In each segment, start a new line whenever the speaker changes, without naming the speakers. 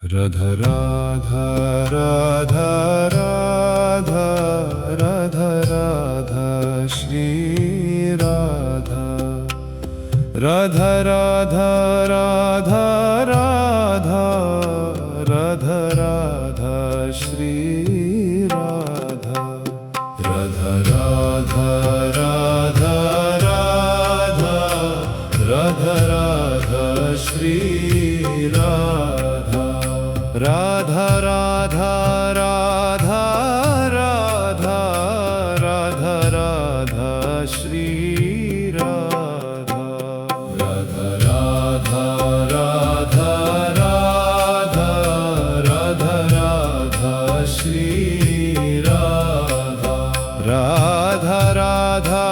Radha Radha Radha Radha Radha Radha Shri Radha Radha Radha Radha Radha Radha Radha Shri Radha Radha Radha Radha Radha Radha Radha Shri Radha Radha Radha Radha Radha Radha Radha Shri Radha Radha Radha Radha Radha Radha Radha Shri Radha Radha Radha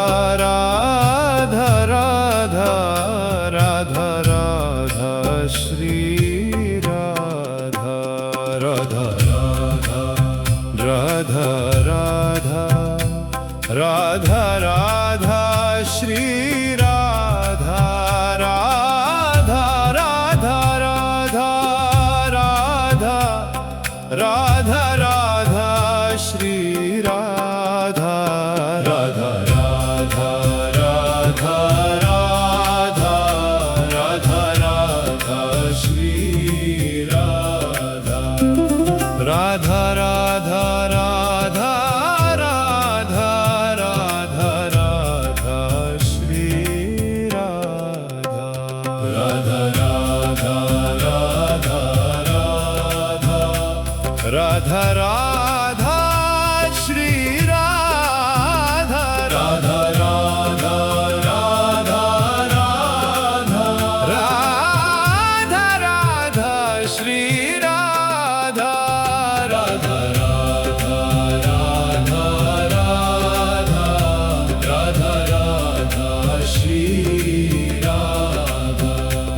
Radha Radha Radha Radha Shri Radha Radha Radha Radha Radha Radha Shri Radha Radha Radha Radha Radha Radha Radha Shri Radha Radha Radha Radha Radha Radha Radha Shri Radha Radha Radha Radha Radha Radha Radha Shri Radha Radha Radha Radha Radha Radha Radha Shri Radha Radha Radha Radha Radha Radha Radha Shri Radha Radha Radha Radha Radha Radha Radha Shri Radha Radha Radha Radha Radha Radha Radha Shri Radha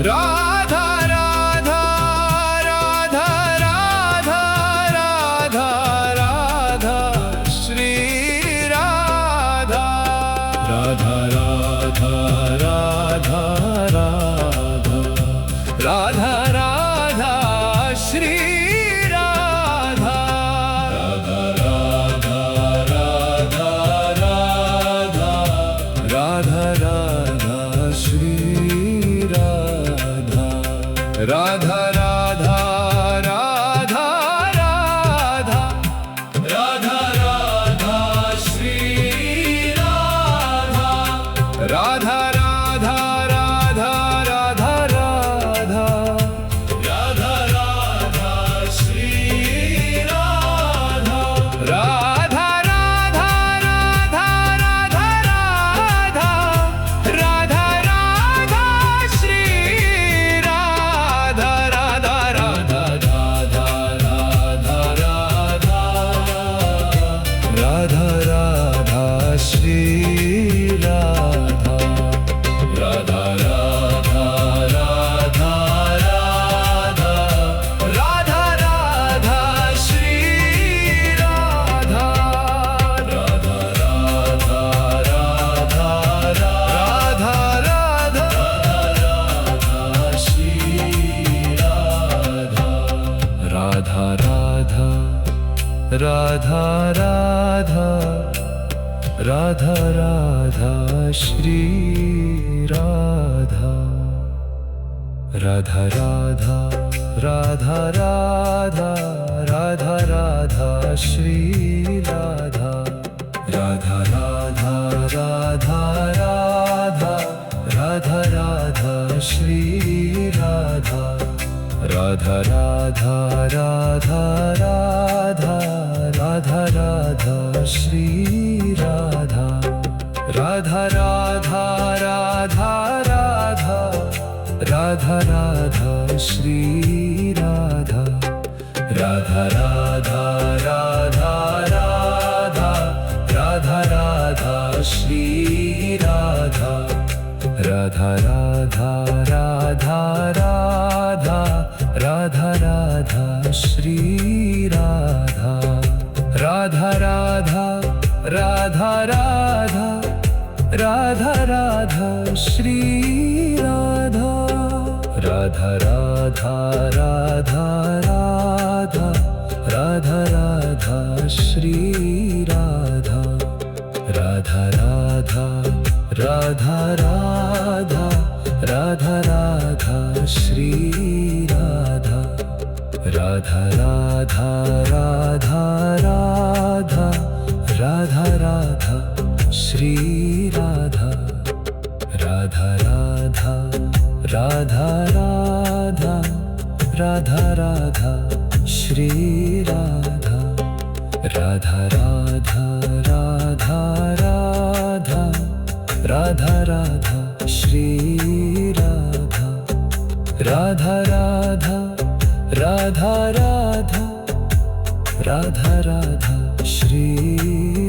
Radha Radha Radha Radha Radha Radha Shri Radha Radha Radha Radha Radha Radha Radha Shri Radha Radha Radha Radha Radha Radha Radha Shri Radha Radha Radha Radha Radha Radha Radha Radha Shri Radha Radha Radha Radha Radha Radha Radha Radha Shri Radha Radha Radha Radha Radha Radha Radha Radha Shri Radha Radha Radha Radha Radha Radha Radha Shri Radha Radha Radha Radha Radha Radha Radha Shri Radha Radha Radha Radha Radha Radha Radha Shri Radha Radha Radha Radha Radha Radha Radha Shri Radha Radha Radha Radha Radha Radha Radha Shri Radha Radha Radha Radha Radha Radha Radha Shri Radha Radha Radha Radha Radha Radha Radha Shri Radha Radha Radha Radha Radha Radha Radha Shri Radha Radha Radha Radha Radha Radha Radha Shri Radha Radha Radha Radha Radha Radha Radha Shri Radha Radha Radha Radha Radha Radha Radha Radha Radha Radha Radha Shri Radha Radha Radha Radha Radha Radha Radha Shri Radha Radha Radha Radha Radha Radha Radha Shri Radha Radha Radha Radha Radha Radha Radha Shri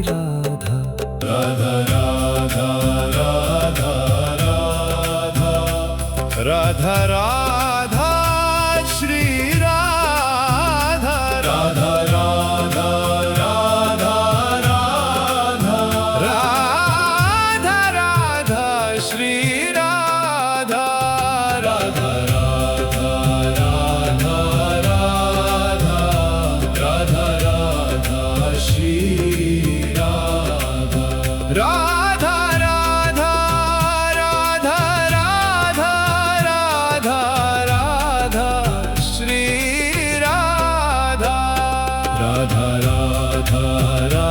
Radha Radha Radha Radha Radha Radha Radha Shri Radha Radha Radha Radha Radha Radha Radha Shri Radha Radha Radha Radha Radha Radha Shri Radha Radha Radha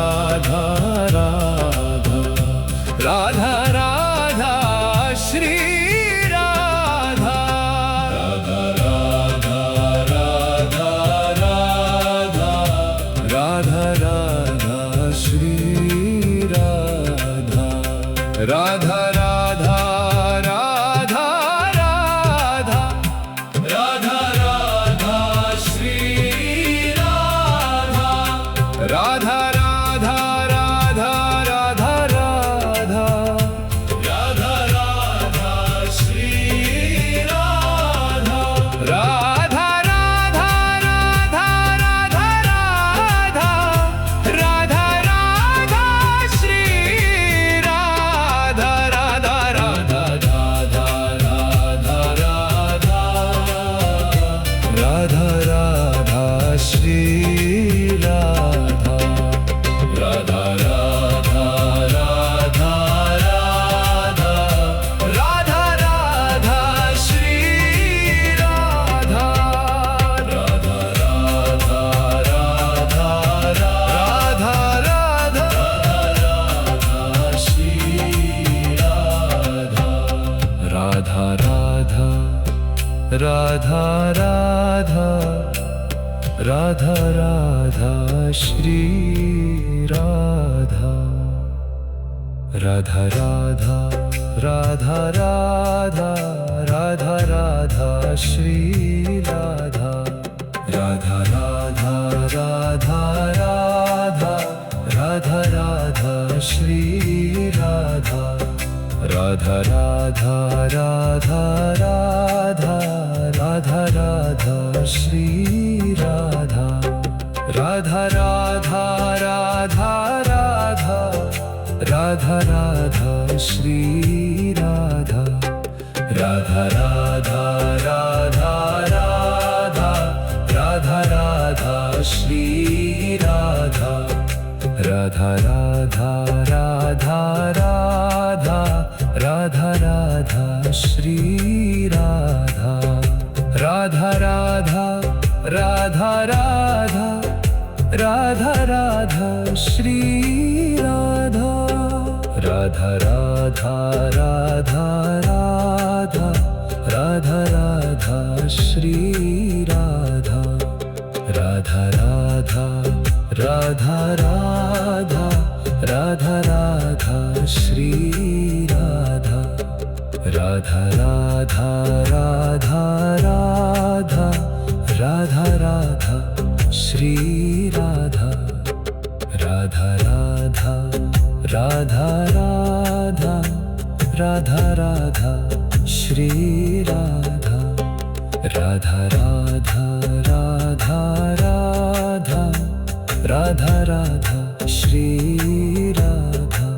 Radha Radha Radha Radha Shri Radha Radha Radha Radha Radha Radha Radha Shri Radha Radha Radha Radha Radha Radha Radha Shri Radha Radha Radha Radha Radha Radha Radha Shri Radha Radha Radha Radha Radha Radha Radha Radha Shri Radha Radha Radha Radha Radha Radha Radha Radha Shri Radha Radha Radha Radha Radha Radha Radha Shri Radha Radha Radha Radha Radha Radha Radha Shri Radha Radha Radha Radha Radha Radha Radha Shri Radha Radha Radha Radha Radha Radha Radha Shri Radha Radha Radha Radha Radha Radha Radha Shri Radha Radha Radha Radha Radha Radha Radha Shri Radha Radha Radha Radha Radha Radha Radha Shri Radha Radha Radha Radha Radha Radha Radha Shri Radha Radha Radha Radha Radha Radha Radha Shri Radha Radha Radha Radha Radha Radha Radha Shri Radha Radha Radha Radha Radha Radha Radha Shri Radha Radha Radha Radha Radha Radha Radha Shri Radha Radha Radha Radha Radha Radha Radha Shri Radha Radha Radha Radha Radha Radha Radha Shri Radha Radha Radha Radha Radha Radha Radha Shri Radha Radha Radha Radha Radha Radha Radha Shri Radha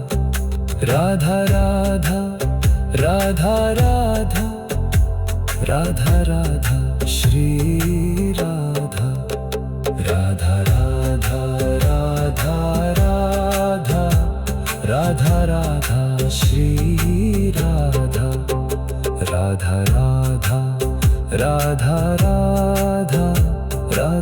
Radha Radha Radha Radha Radha Radha Shri Radha Radha Radha Radha Radha Radha Radha Shri Radha Radha Radha Radha Radha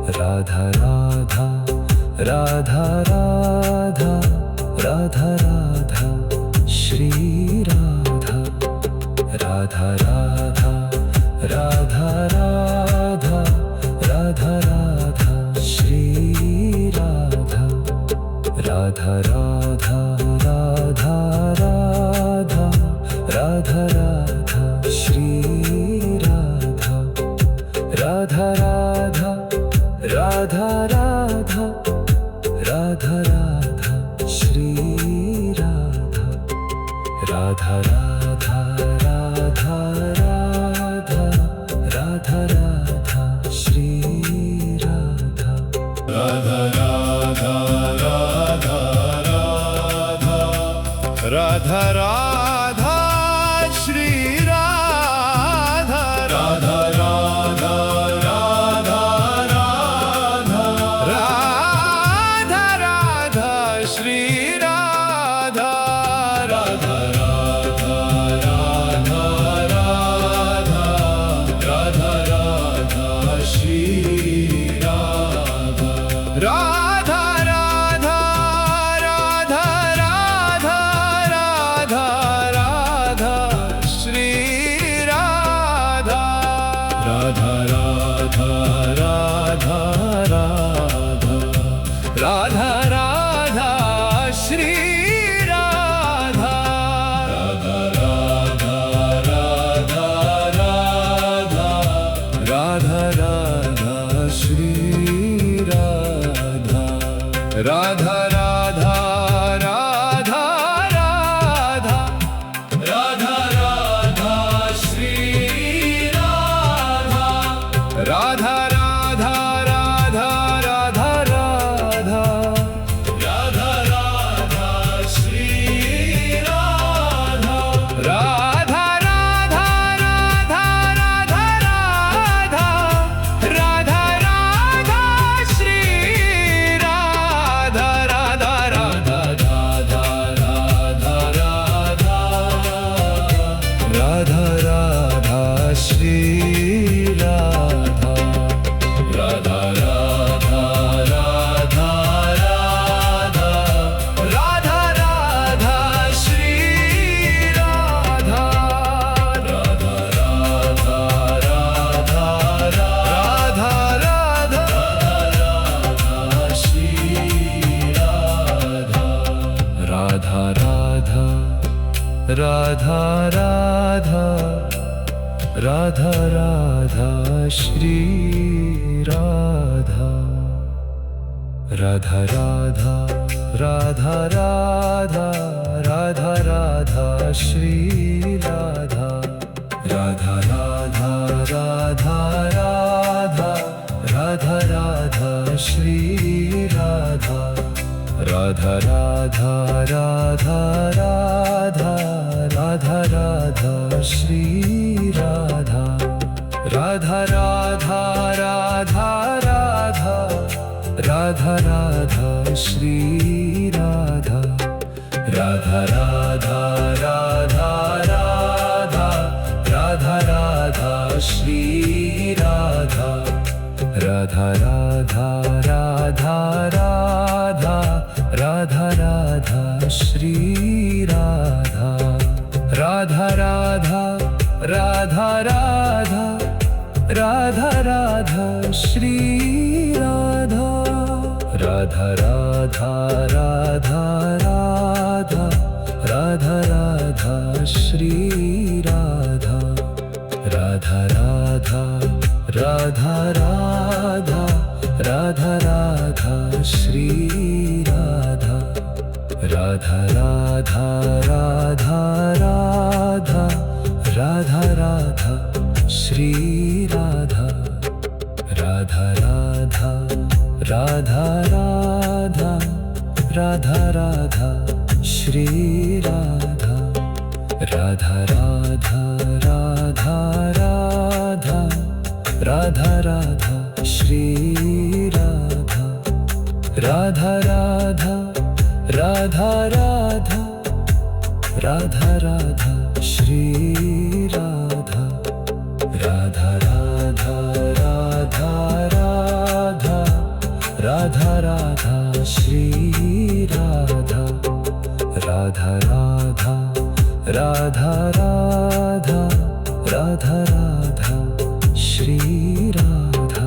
Radha Radha Radha Radha Radha Radha Shri Radha Radha Radha Radha Radha Radha Radha Shri Radha Radha Radha Radha Radha Radha Radha Shri Radha Radha Radha Radha Radha Radha Radha Shri Radha Radha Radha Radha Radha Radha Radha Shri Radha
Radha Radha Radha Radha Radha Radha Shri Radha Radha Radha Radha Radha Radha Radha Shri Radha Radha Radha Radha Radha Radha Radha Shri Radha Radha Radha Radha Radha Radha Radha Shri Radha Radha Radha Radha Radha Radha Radha Shri Radha Radha Radha Radha Radha Radha Radha Shri Radha Radha Radha Radha Radha Radha Radha Shri Radha Radha Radha Radha Radha Radha Radha Radha Shri Radha Radha Radha Radha Radha Radha Radha Radha Shri Radha Radha Radha Radha Radha Radha Radha Radha Shri Radha Radha Radha Radha Radha Radha Radha Shri Radha Radha Radha Radha Radha Radha Radha Shri Radha Radha Radha Radha Radha Radha Radha Shri Radha Radha Radha Radha Radha Radha Radha Shri Radha Radha Radha Radha Radha Radha Radha Shri Radha Radha Radha Radha Radha Radha Radha Shri Radha Radha Radha Radha Radha Radha Radha Shri Radha Radha Radha Radha Radha Radha Radha Shri Radha Radha Radha Radha Radha Radha Radha Shri Radha Radha Radha Radha Radha Radha Radha Shri Radha Radha Radha Radha Radha Radha Radha Shri Radha Radha Radha Radha Radha Radha Radha Shri Radha Radha Radha Radha Radha Radha Radha Shri Radha Radha Radha Radha Radha Radha Radha Shri Radha Radha Radha Radha Radha Radha Radha Shri Radha Radha Radha Radha Radha Radha Radha Shri Radha Radha Radha Radha Radha
Radha Shri Radha Radha Radha Radha Radha Radha Radha Shri Radha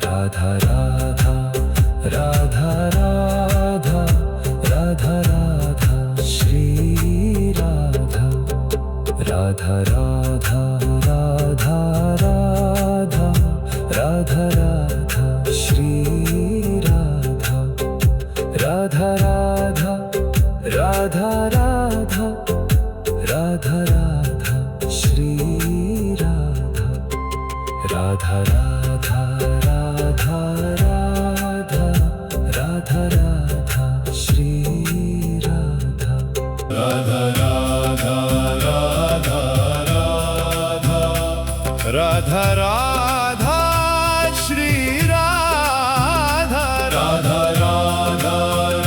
Radha Radha Radha Radha Radha Radha Shri Radha Radha Radha Radha Radha Radha Radha Shri Radha Radha Radha Radha Radha Radha Radha Shri Radha Radha Radha Radha Radha Radha Radha Shri Radha
Radha Radha Radha Radha Radha Radha Shri Radha Radha Radha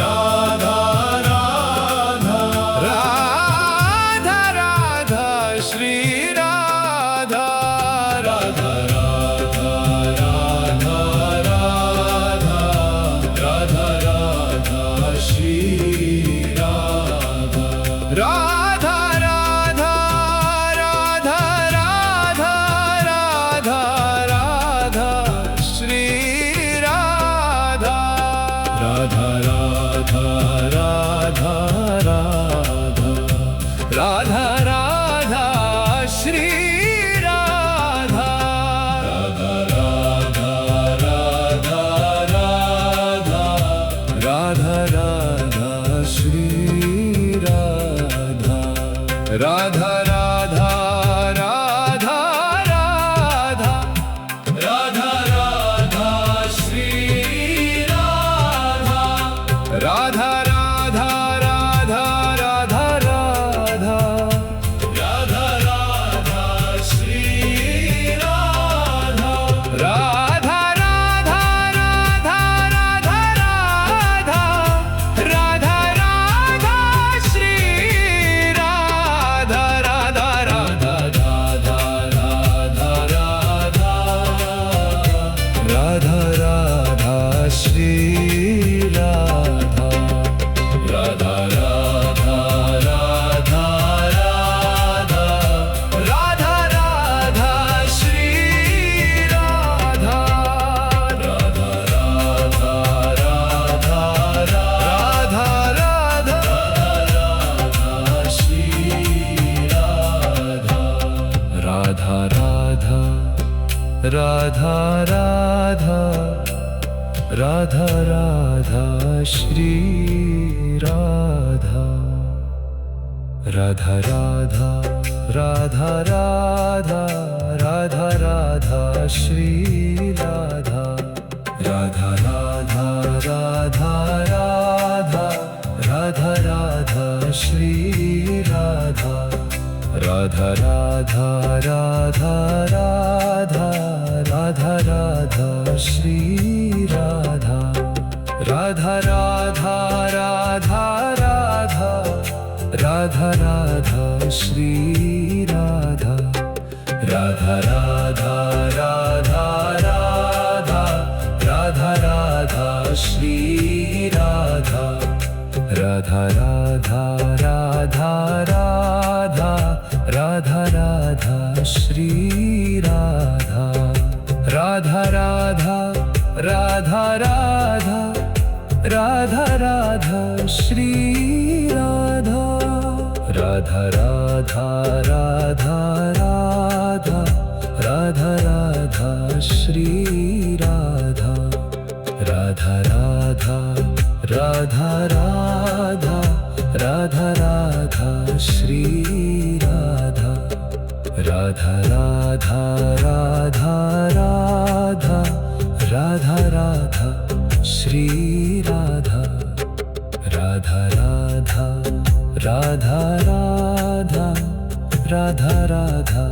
Radha Radha Radha Radha Shri Radha Radha Radha Radha Radha Radha Radha Shri Radha Radha Radha Radha Radha Radha Radha Shri Radha Radha Radha Radha Radha Radha Radha Shri Radha Radha Radha Radha Radha Radha Radha Shri Radha Radha Radha Radha Radha Radha Radha Shri Radha Radha Radha Radha Radha Radha Radha Radha Shri Radha Radha Radha Radha Radha Radha Radha Radha Shri Radha Radha Radha Radha Radha Radha Radha Radha Shri Radha Radha Radha Radha Radha Radha Radha Shri Radha Radha Radha Radha Radha Radha Radha Shri Radha Radha Radha Radha Radha Radha Radha Shri Radha Radha Radha Radha Radha Radha Radha Shri Radha Radha Radha Radha Radha Radha Radha Shri Radha Radha Radha Radha Radha Radha Radha Shri Radha Radha Radha Radha Radha Radha Radha Shri Radha Radha Radha Radha Radha Radha Radha Shri Radha Radha Radha Radha Radha Radha Radha Shri Radha Radha Radha Radha Radha Radha Radha Shri Radha Radha Radha Radha Radha Radha Radha Shri Radha Radha Radha Radha Radha Radha Radha Shri Radha Radha Radha Radha Radha Radha Radha Shri Radha Radha Radha Radha Radha Radha Radha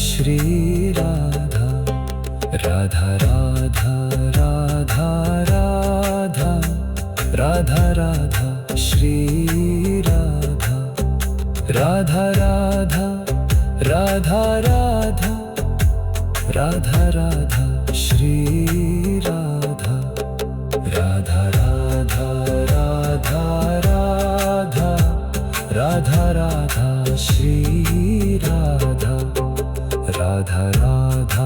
Shri Radha Radha Radha Radha Radha Radha Radha Shri Radha Radha Radha Radha Radha Radha Radha Shri Radha Radha
Shri Radha Radha Radha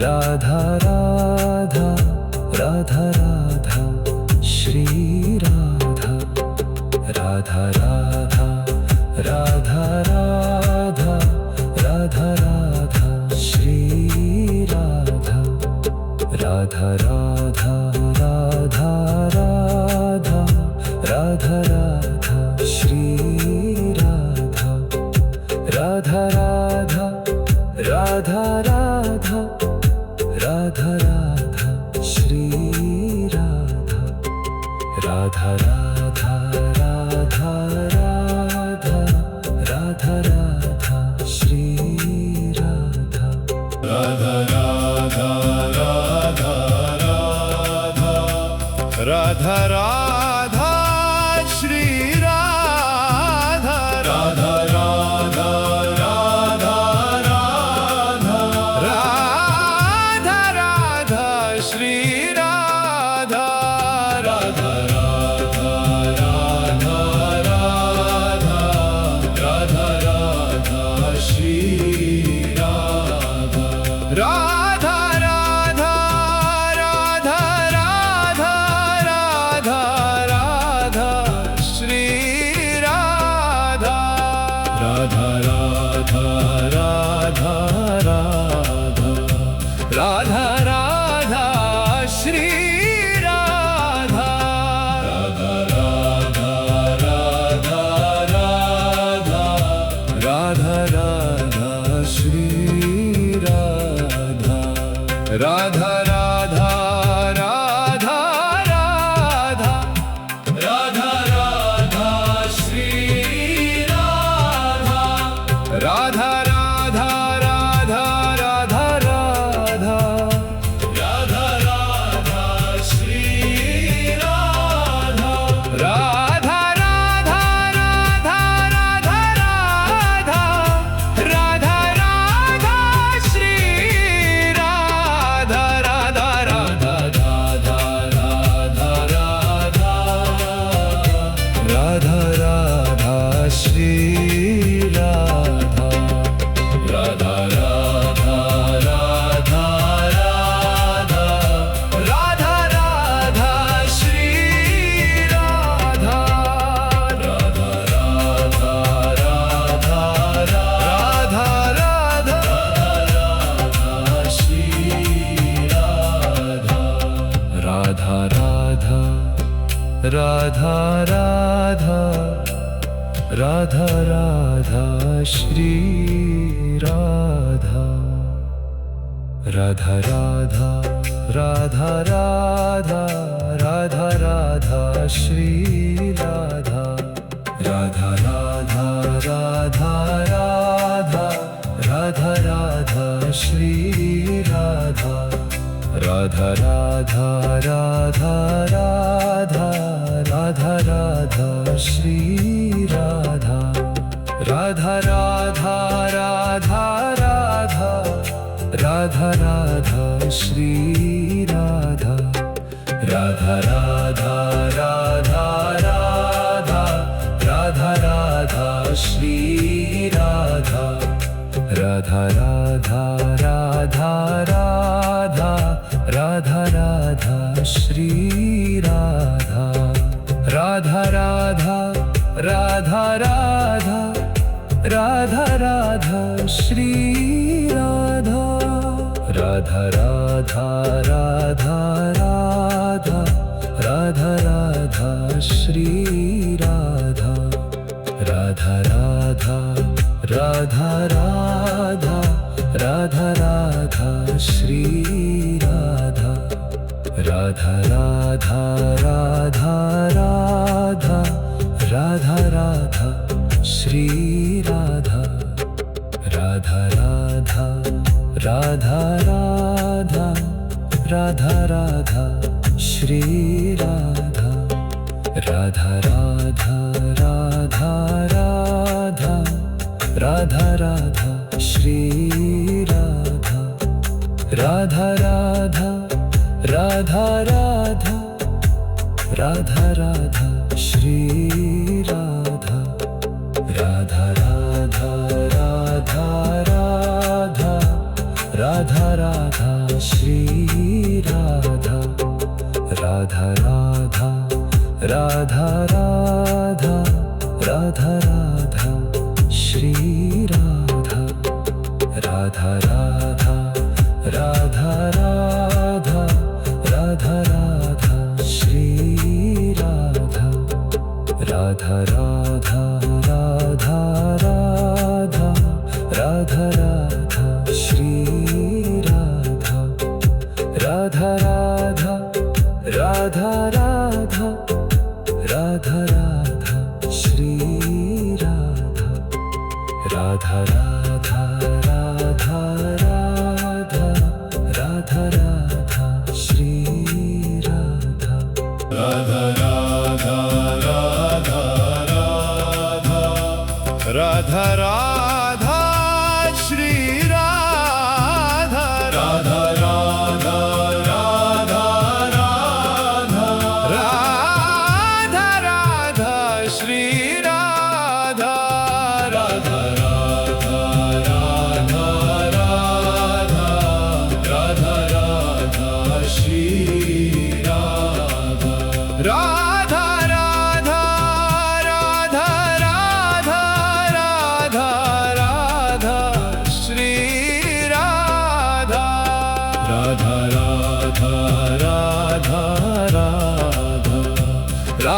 Radha Radha Radha Radha Shri Radha Radha Radha Radha Radha Radha Radha Shri Radha Radha Radha Radha Radha Radha Radha Shri Radha Radha Radha Radha Radha Radha Radha Shri Radha Radha Radha Radha Radha Radha Radha Shri Radha
Radha Radha Radha Radha Radha Radha Shri Radha Radha Radha Radha Radha Radha Radha Shri Radha Radha Radha Radha Radha Radha Radha Shri Radha Radha Radha Radha Radha Radha Radha Shri Radha Radha Radha Radha Radha Radha Radha Shri Radha Radha Radha Radha Radha Radha Radha Shri Radha Radha Radha Radha Radha Radha Radha Shri Radha Radha Radha Radha Radha Radha Radha Radha Shri Radha Radha Radha Radha Radha Radha Radha Radha Shri Radha Radha Radha Radha Radha Radha Radha Radha Shri Radha Radha Radha Radha Radha Radha Radha Shri Radha Radha Radha Radha Radha Radha Radha Shri Radha Radha Radha Radha Radha Radha Radha Shri Radha Radha Radha Radha Radha Radha Radha Shri Radha Radha Radha Radha Radha Radha Radha Shri Radha Radha Radha Radha Radha Radha Radha Shri Radha Radha Radha Radha Radha Radha Radha Shri Radha Radha Radha Radha Radha Radha Radha Shri Radha Radha Radha Radha Radha Radha Radha Shri Radha Radha Radha Radha Radha Radha Radha Shri Radha Radha Radha Radha Radha Radha Radha Shri Radha Radha Radha Radha Radha Radha Radha Shri Radha Radha Radha Radha Radha Radha Radha Shri Radha Radha Radha Radha Radha Radha Radha Shri Radha Radha Radha Radha Radha Radha Radha Shri Radha Radha Radha Radha Radha Radha Radha Shri Radha Radha Radha
Radha Radha Radha Radha Radha Radha Shri Radha Radha Radha Radha Radha Radha Radha Shri Radha Radha Radha Radha Radha Radha Radha Shri Radha Radha Radha Radha Radha Radha Radha Shri Radha Radha Radha Radha Radha Radha Radha Shri Radha
Radha Radha Radha Radha Radha Radha Shri Radha Radha Radha Radha Radha Radha Radha Shri Radha Radha Radha Radha Radha Radha Radha Shri Radha Radha Radha Radha Radha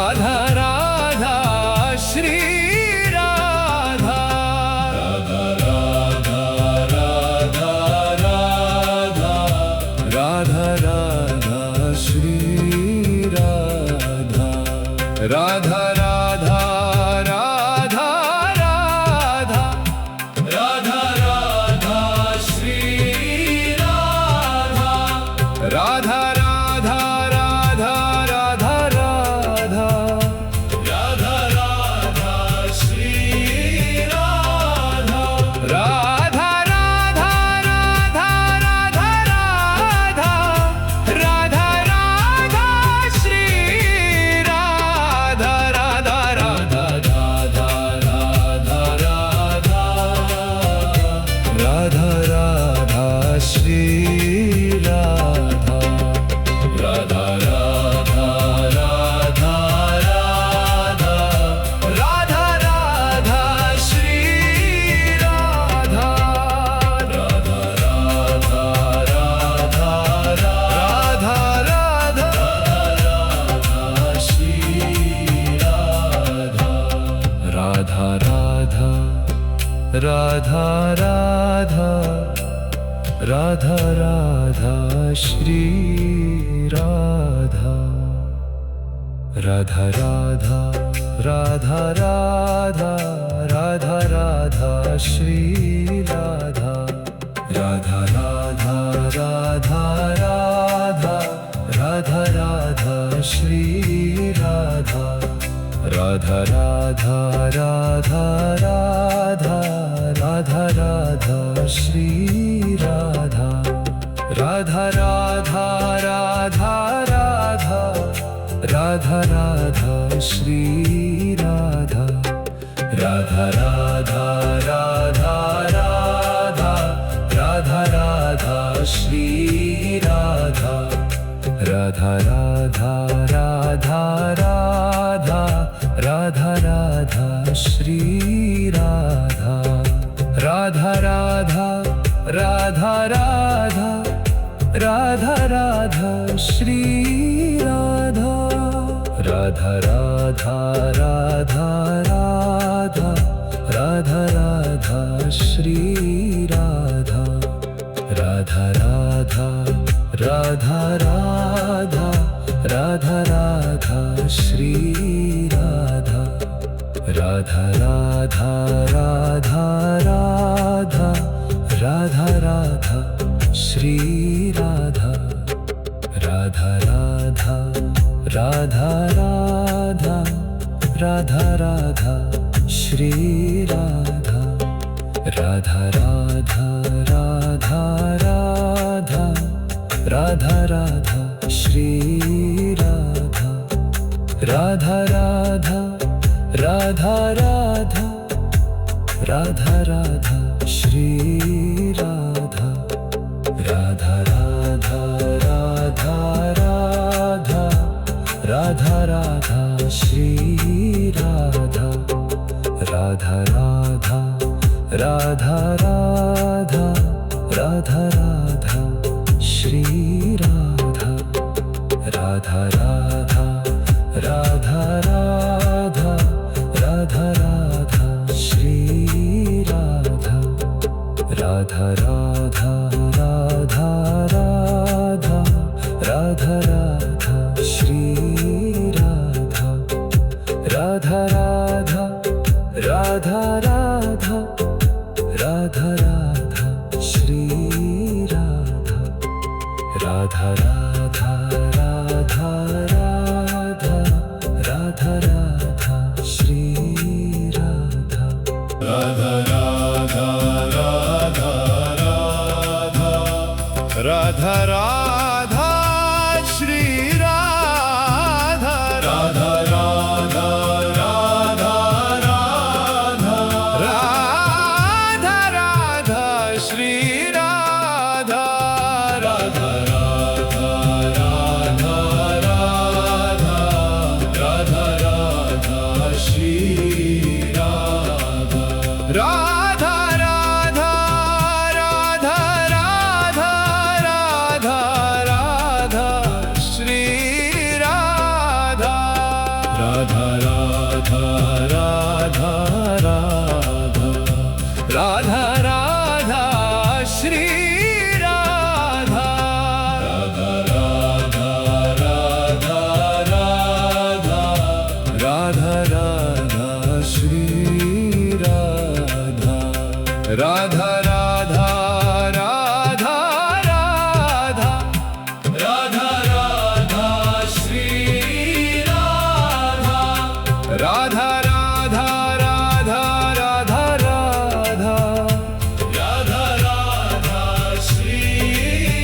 Radha Radha Shri Radha Radha Radha Radha Radha Radha Radha Shri Radha Radha Radha Radha Radha Radha Radha Shri Radha Radha Radha Radha Radha Radha Radha Shri Radha Radha Radha Radha Radha Radha Radha Radha Shri Radha Radha Radha Radha Radha Radha Radha Radha Shri Radha Radha Radha Radha Radha Radha Radha Shri Radha Radha Radha Radha Radha Radha Shri Radha Radha Radha Radha Radha Radha Shri Radha Radha Radha Radha Radha Radha Radha Shri Radha Radha Radha Radha Radha Radha Radha Shri Radha Radha Radha Radha Radha Radha Radha Shri Radha Radha Radha Radha Radha Radha Radha Shri Radha Radha Radha Radha Radha Radha Radha Shri Radha Radha Radha Radha Radha Radha Radha Shri Radha Radha Radha Radha Radha Radha Radha Shri Radha Radha Radha Radha Radha Radha Radha Shri Radha Radha Radha Radha Radha Radha Radha Shri Radha Radha Radha Radha Radha Radha Radha Shri Radha Radha Radha Radha Radha Radha Radha Shri Radha Radha Radha Radha Radha Radha Radha Shri Radha Radha Radha Radha Radha Radha Radha Shri Radha Radha Radha Radha Radha Radha Radha Shri Radha Radha Radha Radha Radha
Radha Radha Shri Radha Radha Radha Radha Radha Radha Radha Shri Radha Radha Radha Radha Radha Radha Radha Shri Radha Radha Radha Radha Radha Radha Radha Shri Radha Radha Radha Radha Radha Radha Radha Shri Radha Radha Radha Radha Radha Radha Radha Shri Radha
Radha Radha Radha Radha Radha Radha Shri Radha Radha Radha Radha Radha Radha Radha Shri Radha Radha Radha Radha Radha Radha Radha Shri Radha Radha Radha Radha Radha Radha Radha Shri Radha Radha Radha Radha Radha Radha Radha Shri Radha Radha Radha Radha Radha Radha Radha Shri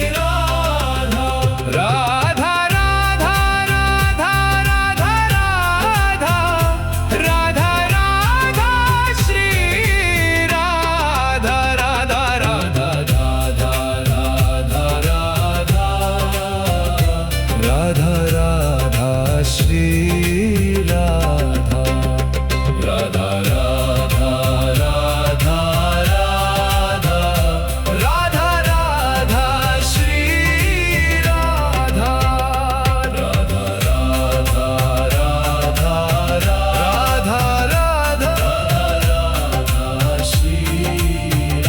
Radha Radha Radha Radha Radha Radha Radha Shri Radha Radha Radha Radha Radha Radha Radha Radha Shri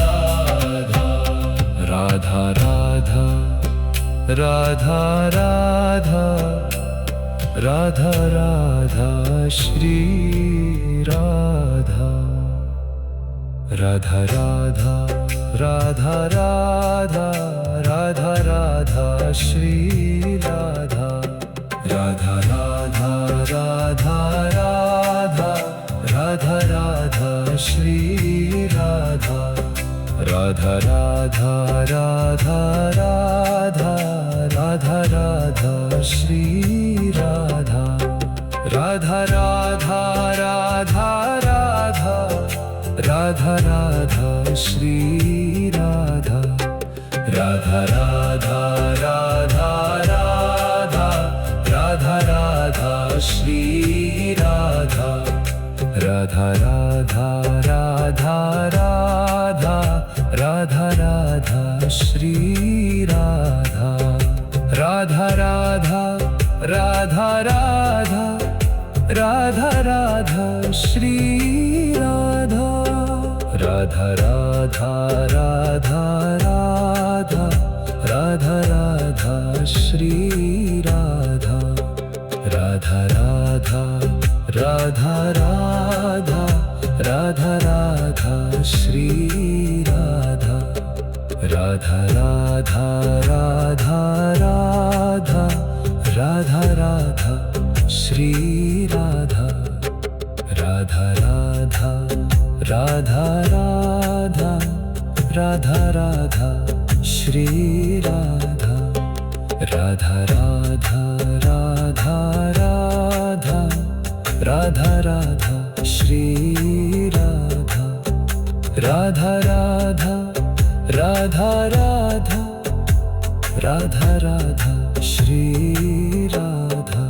Radha Radha Radha Radha Radha Radha Radha Shri Radha Radha Radha Radha Radha Radha Radha Shri Radha Radha Radha Radha Radha Radha Radha Shri Radha Radha Radha Radha Radha Radha Radha Shri Radha Radha Radha Radha Radha Radha Radha Shri Radha Radha Radha Radha Radha Radha Radha Shri Radha Radha Radha Radha Radha Radha Radha Shri Radha Radha Radha Radha Radha Radha Radha Shri Radha Radha Radha Radha Radha Radha Radha Shri Radha Radha Radha Radha Radha Radha Radha Shri Radha Radha Radha Radha Radha Radha Radha Shri Radha Radha Radha Radha Radha Radha Radha Shri Radha Radha Radha Radha Radha Radha Radha Shri Radha Radha Radha Radha Radha Radha Radha Shri Radha Radha Radha Radha Radha Radha Radha Shri Radha Radha Radha Radha Radha Radha Radha Shri Radha Radha Radha Radha Radha Radha Radha Shri Radha Radha Radha Radha Radha Radha Radha Shri Radha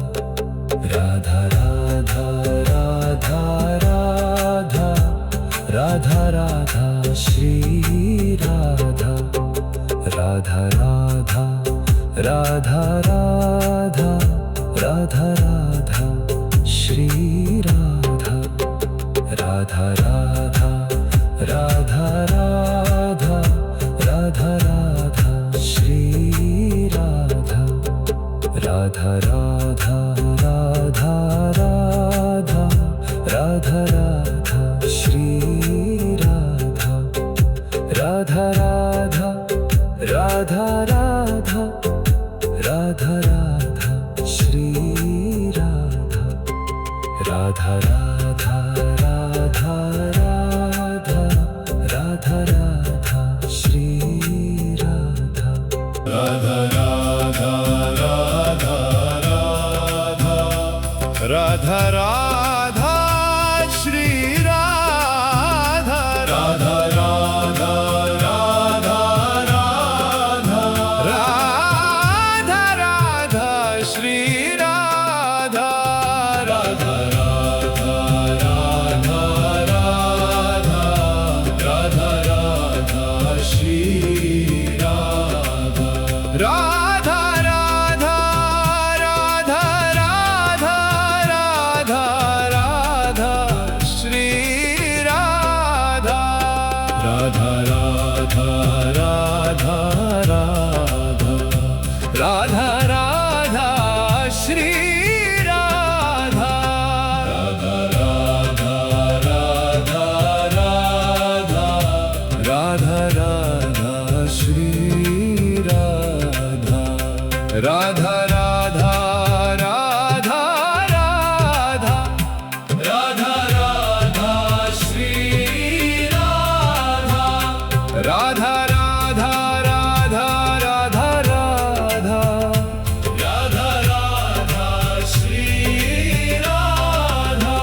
Radha Radha Radha Radha Radha Radha Shri Radha Radha Radha Radha Radha Radha Radha Shri Radha Radha Radha Radha Radha Radha Radha Shri Radha
Radha Radha Radha Radha Radha Radha Shri Radha Radha Radha Radha Radha Radha Radha Shri Radha Radha Radha Radha Radha Radha Radha Shri Radha Radha Radha Radha Radha Radha Radha Shri Radha Radha Radha Radha Radha Radha Radha Shri Radha Radha Radha Radha Radha Radha Radha Shri Radha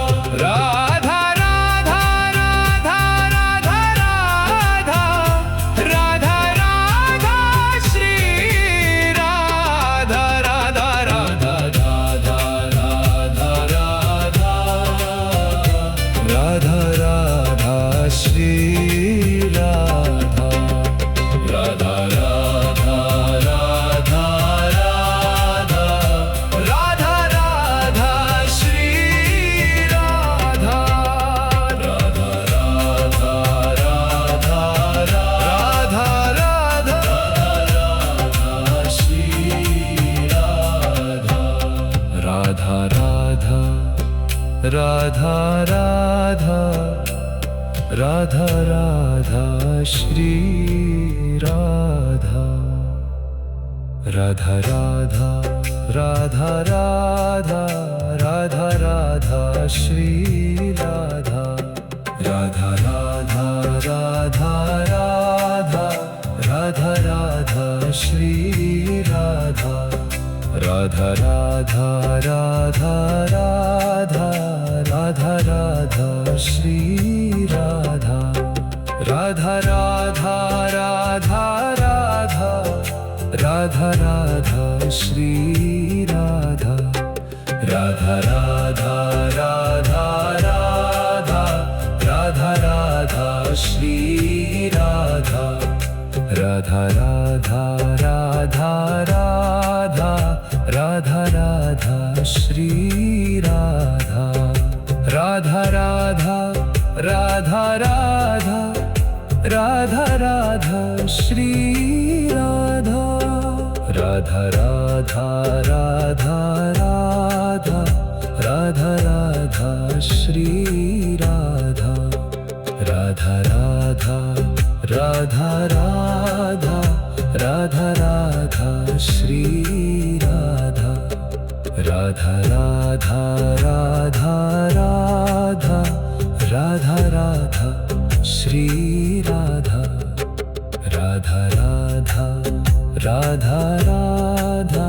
Radha Radha Radha Radha Radha Radha Shri Radha Radha Radha Radha Radha Radha Radha Radha Shri Radha Radha Radha Radha Radha Radha Radha Radha Shri Radha Radha Radha Radha Radha Radha Radha Radha Shri Radha Radha Radha Radha Radha Radha Radha Shri Radha Radha Radha Radha Radha Radha Radha Shri Radha Radha Radha Radha Radha Radha Radha Shri Radha Radha Radha Radha Radha Radha Radha Shri Radha Radha Radha Radha Radha Radha Radha Shri Radha Radha Radha Radha Radha Radha Radha Shri Radha Radha Radha Radha Radha Radha Radha Shri Radha Radha Radha Radha Radha Radha Radha Shri Radha Radha Radha Radha Radha Radha Radha Shri Radha Radha Radha Radha Radha Radha Radha Shri Radha Radha Radha Radha Radha Radha Radha Shri Radha Radha Radha Radha Radha Radha Radha Shri Radha Radha Radha Radha Radha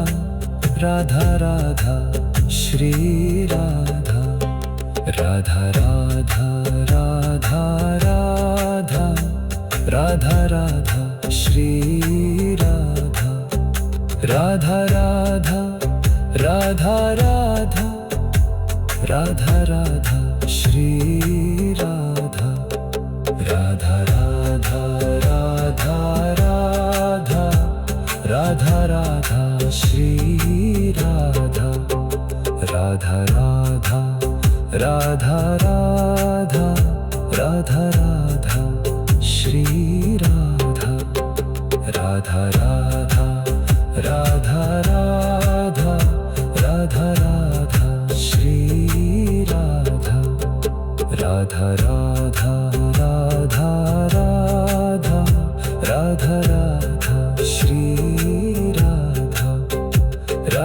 Radha Radha Shri Radha Radha Radha Radha Radha Radha Radha Shri Radha Radha Radha Radha Radha Radha Radha Shri Radha Radha Radha Radha Radha Radha Radha Shri Radha Radha Radha Radha Radha Radha Radha Shri Radha Radha Radha Radha Radha Radha Radha Shri Radha Radha Radha Radha Radha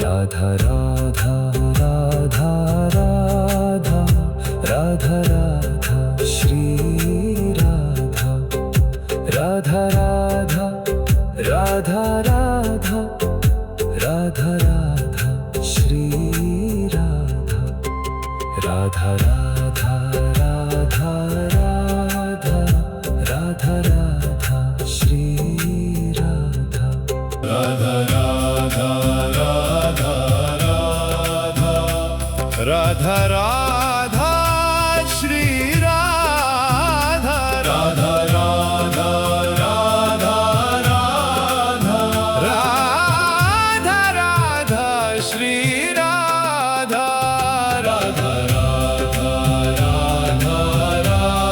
Radha Radha Radha Radha Radha Radha Shri Radha Radha Radha Radha Radha Radha Radha Shri Radha Radha Radha Radha Radha Radha Radha Shri Radha
Radha Radha Radha Radha Radha Radha Shri Radha Radha Radha Radha Radha Radha Radha Shri Radha Radha Radha Radha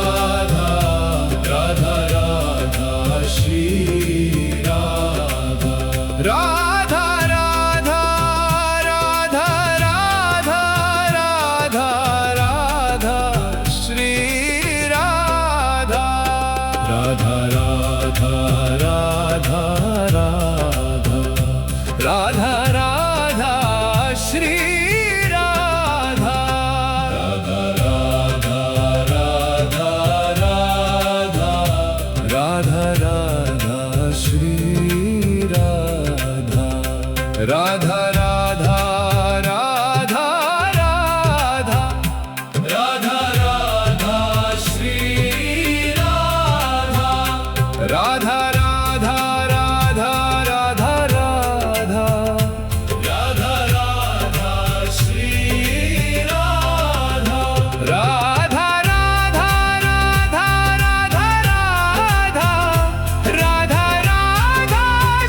Radha Radha Radha Shri Radha Radha Radha Radha Radha Radha Radha Shri Radha Radha Radha Radha Radha Radha Radha Shri Radha Radha Radha Radha Radha Radha Radha Shri Radha Radha Radha Radha Radha Radha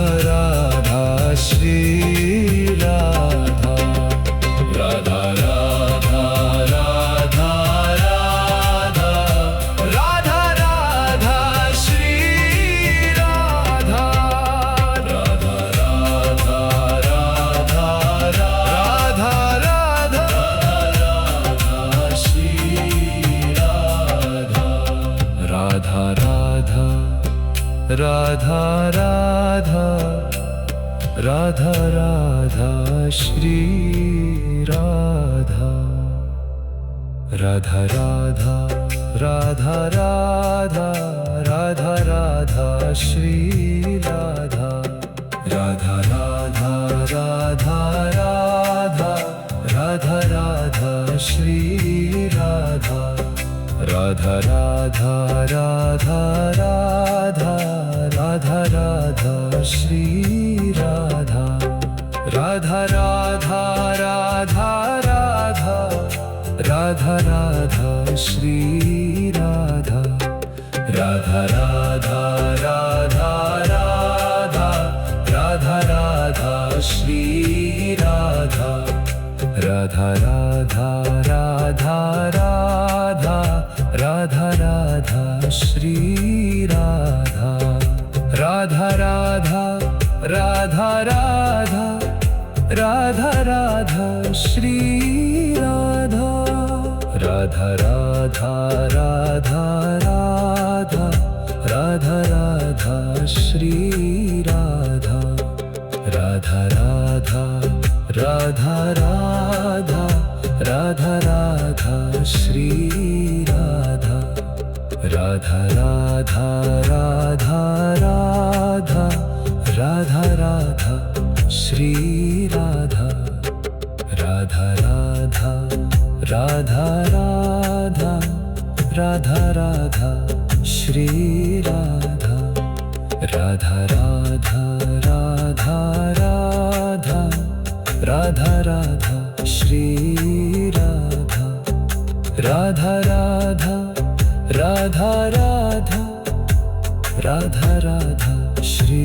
Radha Shri Radha Radha Radha Radha Radha Radha Radha Radha Shri Radha Radha Radha Radha Radha Radha Radha Radha Shri Radha Radha Radha Radha Radha Radha Radha Radha Shri Radha Radha Radha Radha Radha Radha Radha Shri Radha Radha Radha Radha Radha Radha Radha Shri Radha Radha Radha Radha Radha Radha Radha Shri Radha Radha Radha Radha Radha Radha Radha Shri Radha Radha Radha Radha Radha Radha Radha Shri Radha Radha Radha Radha Radha Radha Radha Shri Radha Radha Radha Radha Radha Radha Radha Shri Radha Radha Radha Radha Radha Radha Radha Shri Radha Radha Radha Radha Radha Radha Radha Shri Radha Radha Radha Radha Radha Radha Radha Shri Radha Radha Radha Radha Radha Radha Radha Shri Radha Radha Radha Radha Radha Radha Radha Shri Radha Radha Radha Radha Radha Radha Radha Shri Radha Radha Radha Radha Radha Radha Radha Shri Radha Radha Radha Radha Radha Radha Radha Shri Radha Radha Radha Radha Radha Radha Radha Shri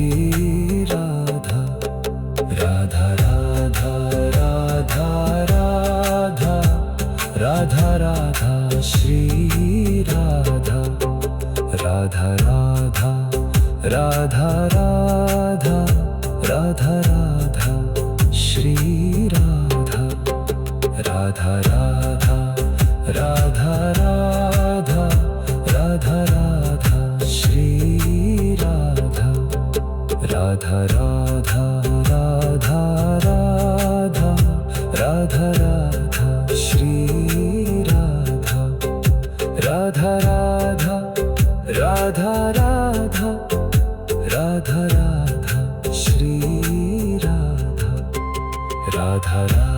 Radha Radha Radha Radha Radha Radha Radha Shri Radha Radha Radha Radha Radha Radha Radha Shri Radha Radha Radha Radha Radha
Radha Radha Radha Radha Radha Radha Shri Radha Radha Radha Radha Radha Radha Radha Shri Radha Radha Radha